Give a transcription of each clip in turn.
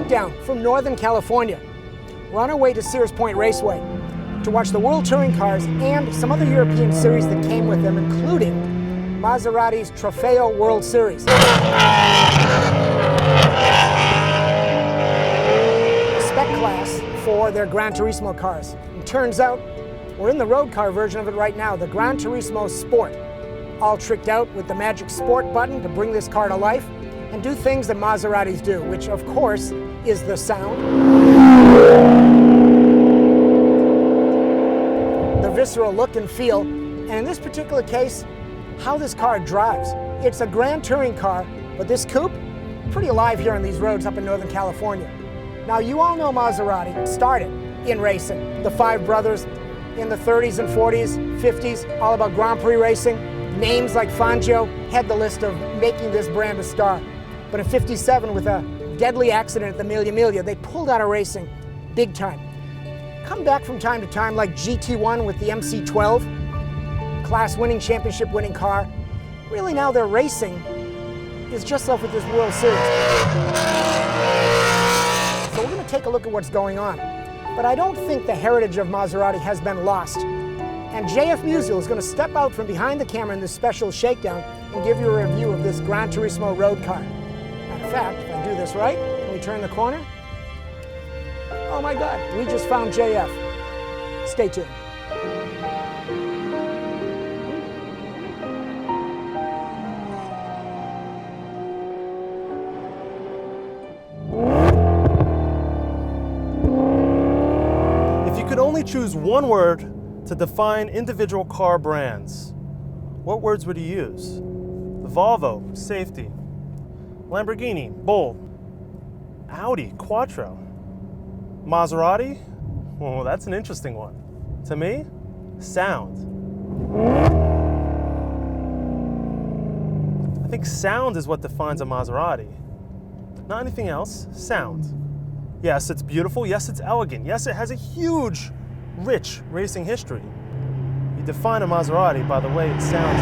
Shakedown from Northern California. We're on our way to Sears Point Raceway to watch the World Touring Cars and some other European series that came with them, including Maserati's Trofeo World Series. The spec class for their Gran Turismo cars. And turns out we're in the road car version of it right now, the Gran Turismo Sport. All tricked out with the magic Sport button to bring this car to life and do things that Maseratis do, which of course is the sound, the visceral look and feel, and in this particular case, how this car drives. It's a Grand Touring car, but this coupe, pretty alive here on these roads up in Northern California. Now, you all know Maserati started in racing. The five brothers in the 30s and 40s, 50s, all about Grand Prix racing. Names like Fangio had the list of making this brand a star. But in '57, with a deadly accident at the Mille Miglia, they pulled out of racing big time. Come back from time to time like GT1 with the MC12, class-winning, championship-winning car. Really now their racing is just left with this World Series. So we're going to take a look at what's going on. But I don't think the heritage of Maserati has been lost. And JF Musial is going to step out from behind the camera in this special shakedown and give you a review of this Gran Turismo road car. Matter of fact, if I do this right, can we turn the corner? Oh my God, we just found JF. Stay tuned. If you could only choose one word to define individual car brands, what words would you use? The Volvo, safety. Lamborghini, bold. Audi, quattro. Maserati? Oh, that's an interesting one. To me, sound. I think sound is what defines a Maserati. Not anything else, sound. Yes, it's beautiful. Yes, it's elegant. Yes, it has a huge, rich racing history. You define a Maserati by the way it sounds.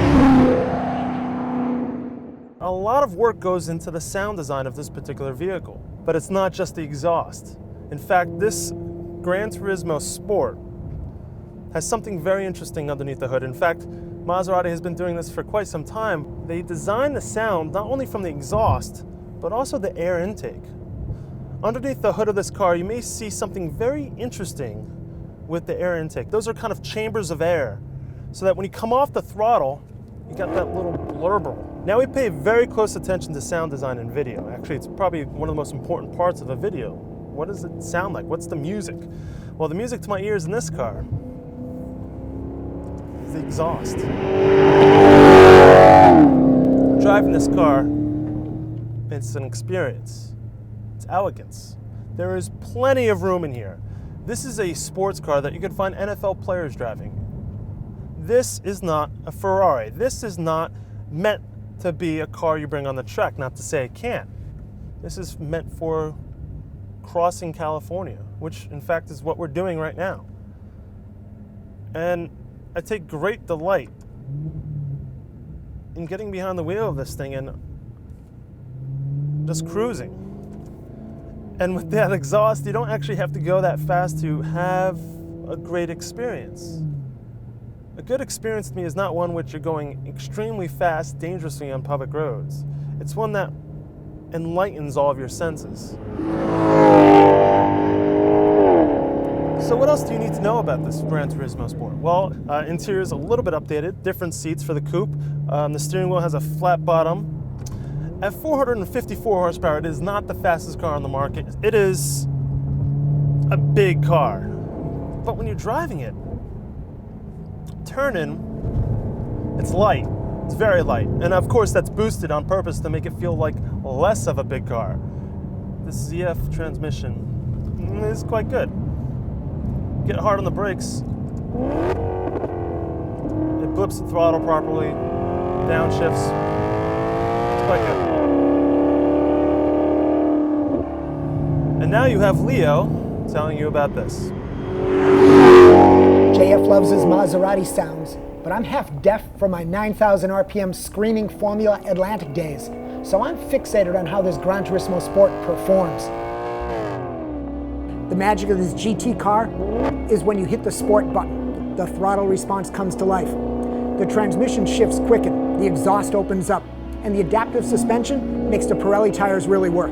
A lot of work goes into the sound design of this particular vehicle, but it's not just the exhaust. In fact, this Gran Turismo Sport has something very interesting underneath the hood. In fact, Maserati has been doing this for quite some time. They design the sound not only from the exhaust, but also the air intake. Underneath the hood of this car, you may see something very interesting with the air intake. Those are kind of chambers of air, so that when you come off the throttle, you got that little blurble. Now we pay very close attention to sound design in video. Actually, it's probably one of the most important parts of a video. What does it sound like? What's the music? Well, the music to my ears in this car is the exhaust. Driving this car, it's an experience. It's elegance. There is plenty of room in here. This is a sports car that you can find NFL players driving. This is not a Ferrari. This is not meant to be a car you bring on the track, not to say it can't. This is meant for crossing California, which in fact is what we're doing right now. And I take great delight in getting behind the wheel of this thing and just cruising. And with that exhaust, you don't actually have to go that fast to have a great experience. A good experience to me is not one which you're going extremely fast, dangerously on public roads. It's one that enlightens all of your senses. So what else do you need to know about this Gran Turismo Sport? Well, interior is a little bit updated, different seats for the coupe. The steering wheel has a flat bottom. At 454 horsepower, it is not the fastest car on the market. It is a big car. But when you're driving it, turning, it's light. It's very light. And of course, that's boosted on purpose to make it feel like less of a big car. The ZF transmission is quite good. Get hard on the brakes. It blips the throttle properly, downshifts. It's quite good. And now you have Leo telling you about this. JF loves his Maserati sounds, but I'm half deaf from my 9,000 RPM screaming Formula Atlantic days, so I'm fixated on how this Gran Turismo Sport performs. The magic of this GT car is when you hit the sport button, the throttle response comes to life. The transmission shifts quicken, the exhaust opens up, and the adaptive suspension makes the Pirelli tires really work.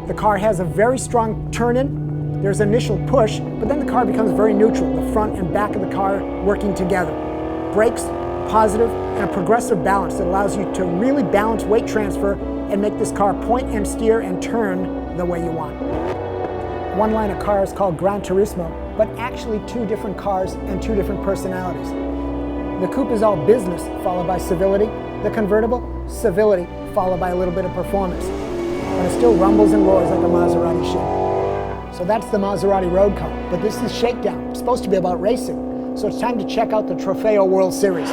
The car has a very strong turn-in. There's initial push, but then the car becomes very neutral, the front and back of the car working together. Brakes, positive, and a progressive balance that allows you to really balance weight transfer and make this car point and steer and turn the way you want. One line of cars called Gran Turismo, but actually two different cars and two different personalities. The coupe is all business, followed by civility. The convertible, civility, followed by a little bit of performance. But it still rumbles and roars like a Maserati should. So that's the Maserati road car, but this is shakedown. It's supposed to be about racing. So it's time to check out the Trofeo World Series.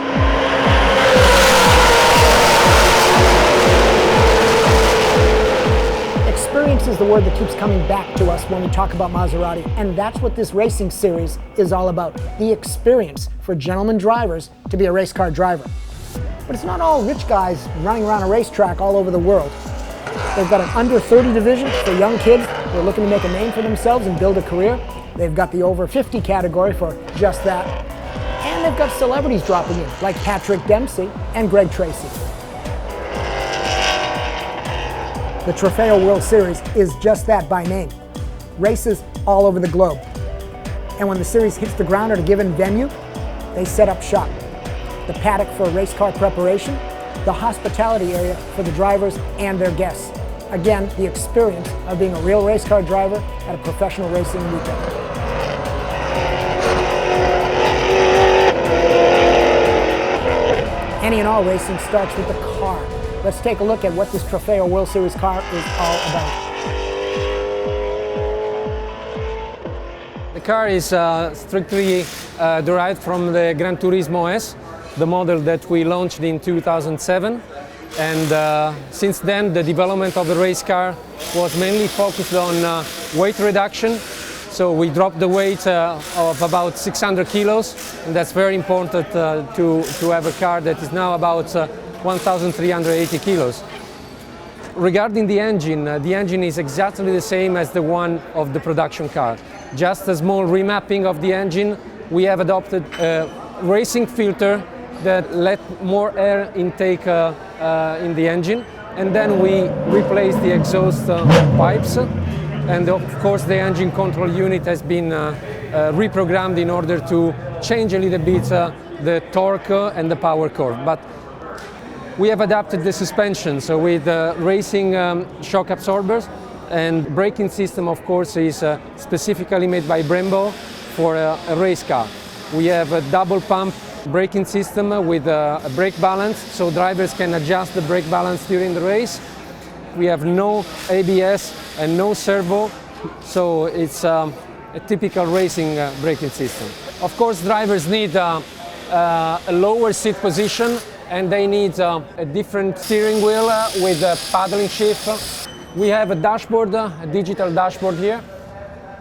Experience is the word that keeps coming back to us when we talk about Maserati, and that's what this racing series is all about. The experience for gentlemen drivers to be a race car driver. But it's not all rich guys running around a racetrack all over the world. They've got an under 30 division for young kids who are looking to make a name for themselves and build a career. They've got the over 50 category for just that. And they've got celebrities dropping in, like Patrick Dempsey and Greg Tracy. The Trofeo World Series is just that by name. Races all over the globe. And when the series hits the ground at a given venue, they set up shop. The paddock for race car preparation, the hospitality area for the drivers and their guests. Again, the experience of being a real race car driver at a professional racing weekend. Any and all racing starts with the car. Let's take a look at what this Trofeo World Series car is all about. The car is strictly derived from the Gran Turismo S, the model that we launched in 2007. And since then, the development of the race car was mainly focused on weight reduction. So we dropped the weight of about 600 kilos, and that's very important to have a car that is now about 1,380 kilos. Regarding the engine is exactly the same as the one of the production car. Just a small remapping of the engine. We have adopted a racing filter that let more air intake in the engine, and then we replaced the exhaust pipes, and of course the engine control unit has been reprogrammed in order to change a little bit the torque and the power curve. But we have adapted the suspension, so with racing shock absorbers, and braking system, of course, is specifically made by Brembo for a race car. We have a double pump braking system with a brake balance, so drivers can adjust the brake balance during the race. We have no ABS and no servo, so it's a typical racing braking system. Of course, drivers need a lower seat position, and they need a different steering wheel with a paddling shift. We have a dashboard, a digital dashboard here.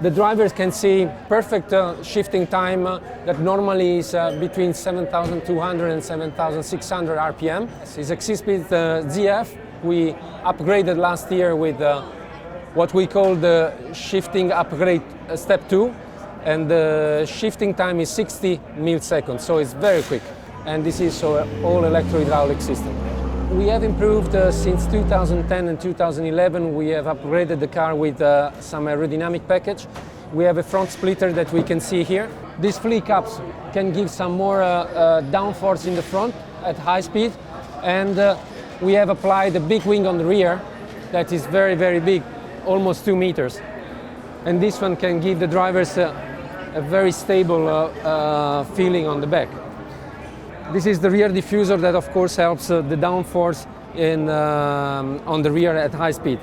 The drivers can see perfect shifting time that normally is between 7,200 and 7,600 RPM. It's a 6-speed ZF. We upgraded last year with what we call the shifting upgrade step 2, and the shifting time is 60 milliseconds, so it's very quick. And this is all electro-hydraulic system. We have improved since 2010 and 2011. We have upgraded the car with some aerodynamic package. We have a front splitter that we can see here. These flea caps can give some more downforce in the front at high speed. And we have applied a big wing on the rear that is very, very big, almost 2 meters. And this one can give the drivers a very stable feeling on the back. This is the rear diffuser that, of course, helps the downforce on the rear at high speed.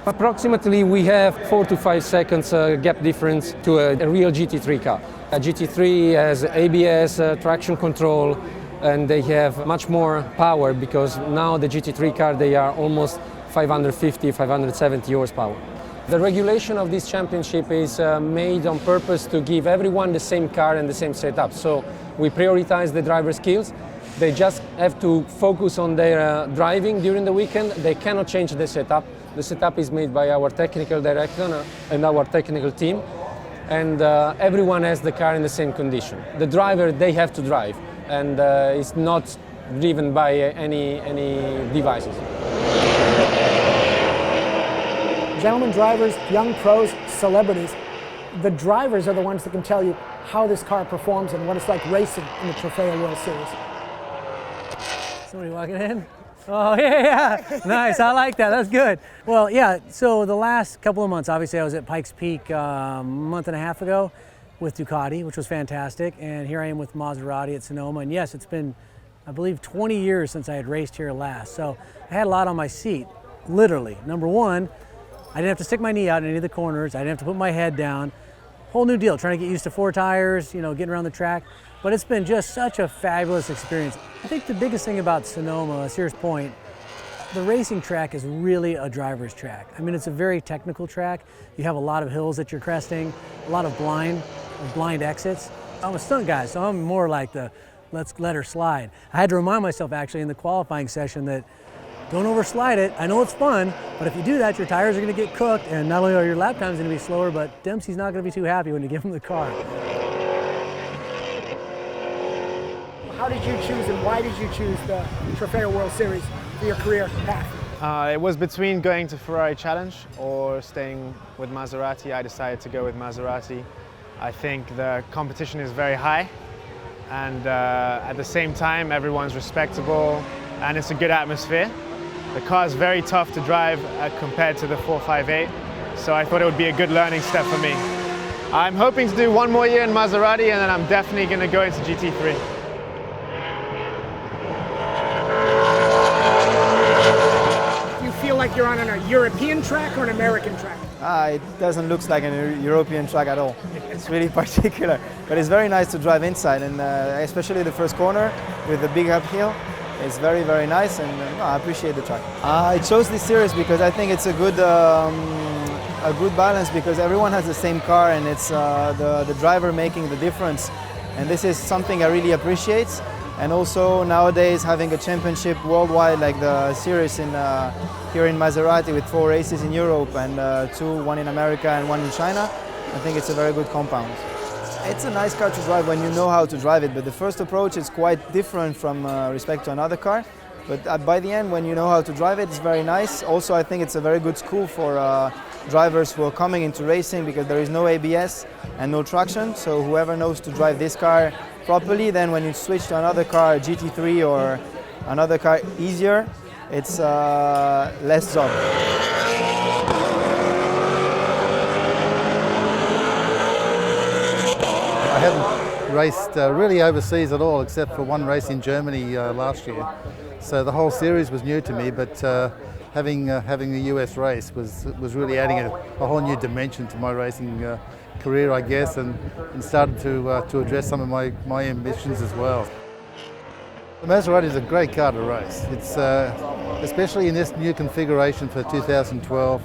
Approximately, we have 4 to 5 seconds gap difference to a real GT3 car. A GT3 has ABS, traction control, and they have much more power because now the GT3 car, they are almost 550, 570 horsepower. The regulation of this championship is made on purpose to give everyone the same car and the same setup. So we prioritize the driver skills. They just have to focus on their driving during the weekend. They cannot change the setup. The setup is made by our technical director and our technical team. and everyone has the car in the same condition. The driver, they have to drive, and it's not driven by any devices. Gentlemen drivers, young pros, celebrities, the drivers are the ones that can tell you how this car performs and what it's like racing in the Trofeo World Series. Somebody walking in? Oh, yeah. Nice, I like that, that's good. Well, yeah, so the last couple of months, obviously I was at Pikes Peak a month and a half ago with Ducati, which was fantastic, and here I am with Maserati at Sonoma, and yes, it's been, I believe, 20 years since I had raced here last, so I had a lot on my seat, literally. Number one, I didn't have to stick my knee out in any of the corners. I didn't have to put my head down. Whole new deal, trying to get used to 4 tires, you know, getting around the track. But it's been just such a fabulous experience. I think the biggest thing about Sonoma, Sears Point, the racing track is really a driver's track. I mean, it's a very technical track. You have a lot of hills that you're cresting, a lot of blind exits. I'm a stunt guy, so I'm more like the let's let her slide. I had to remind myself actually in the qualifying session that don't overslide it. I know it's fun, but if you do that, your tires are going to get cooked, and not only are your lap times going to be slower, but Dempsey's not going to be too happy when you give him the car. How did you choose and why did you choose the Trofeo World Series for your career path? It was between going to Ferrari Challenge or staying with Maserati. I decided to go with Maserati. I think the competition is very high, and at the same time everyone's respectable and it's a good atmosphere. The car is very tough to drive compared to the 458, so I thought it would be a good learning step for me. I'm hoping to do one more year in Maserati, and then I'm definitely going to go into GT3. You feel like you're on a European track or an American track? It doesn't look like a European track at all. It's really particular, but it's very nice to drive inside, and especially the first corner with the big uphill. It's very, very nice, and I appreciate the track. I chose this series because I think it's a good balance, because everyone has the same car, and it's the driver making the difference. And this is something I really appreciate. And also nowadays having a championship worldwide like the series here in Maserati with 4 races in Europe and 2, one in America and 1 in China, I think it's a very good compound. It's a nice car to drive when you know how to drive it, but the first approach is quite different from respect to another car. But by the end, when you know how to drive it, it's very nice. Also, I think it's a very good school for drivers who are coming into racing, because there is no ABS and no traction. So whoever knows to drive this car properly, then when you switch to another car, GT3 or another car easier, it's less job. I hadn't raced really overseas at all, except for one race in Germany last year. So the whole series was new to me, but having the US race was really adding a whole new dimension to my racing career, I guess, and started to address some of my ambitions as well. The Maserati is a great car to race. It's especially in this new configuration for 2012.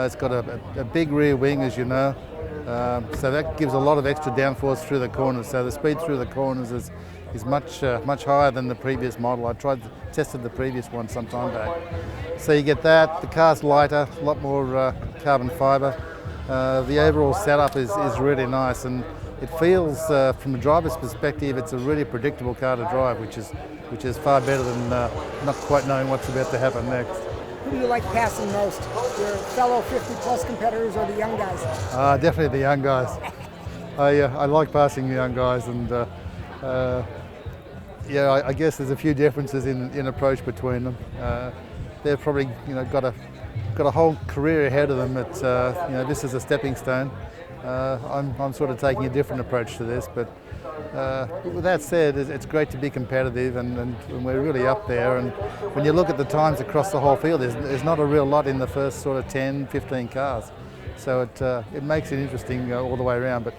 It's got a big rear wing, as you know. So that gives a lot of extra downforce through the corners. So the speed through the corners is much higher than the previous model. I tested the previous one some time back. So you get that. The car's lighter, a lot more carbon fibre. The overall setup is really nice, and it feels, from a driver's perspective, it's a really predictable car to drive, which is far better than not quite knowing what's about to happen next. Who do you like passing most? Your fellow 50-plus competitors or the young guys? Definitely the young guys. I like passing the young guys, and yeah, I guess there's a few differences in approach between them. They've probably got a whole career ahead of them. It's this is a stepping stone. I'm sort of taking a different approach to this, but with that said, it's great to be competitive, and we're really up there. And when you look at the times across the whole field, there's not a real lot in the first sort of 10, 15 cars. So it makes it interesting all the way around, but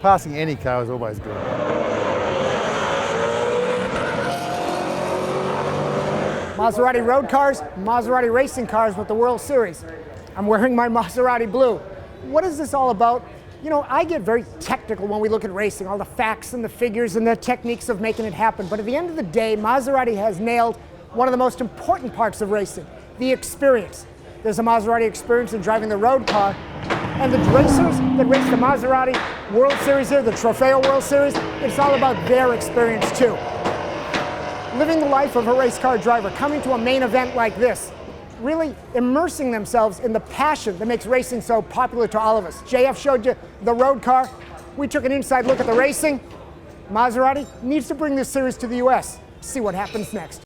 passing any car is always good. Maserati road cars, Maserati racing cars with the World Series. I'm wearing my Maserati blue. What is this all about? You know, I get very technical when we look at racing, all the facts and the figures and the techniques of making it happen. But at the end of the day, Maserati has nailed one of the most important parts of racing, the experience. there's a Maserati experience in driving the road car. And the racers that race the Maserati World Series here, the Trofeo World Series, it's all about their experience too. Living the life of a race car driver, coming to a main event like this, really immersing themselves in the passion that makes racing so popular to all of us. JF showed you the road car. We took an inside look at the racing. Maserati needs to bring this series to the US. See what happens next.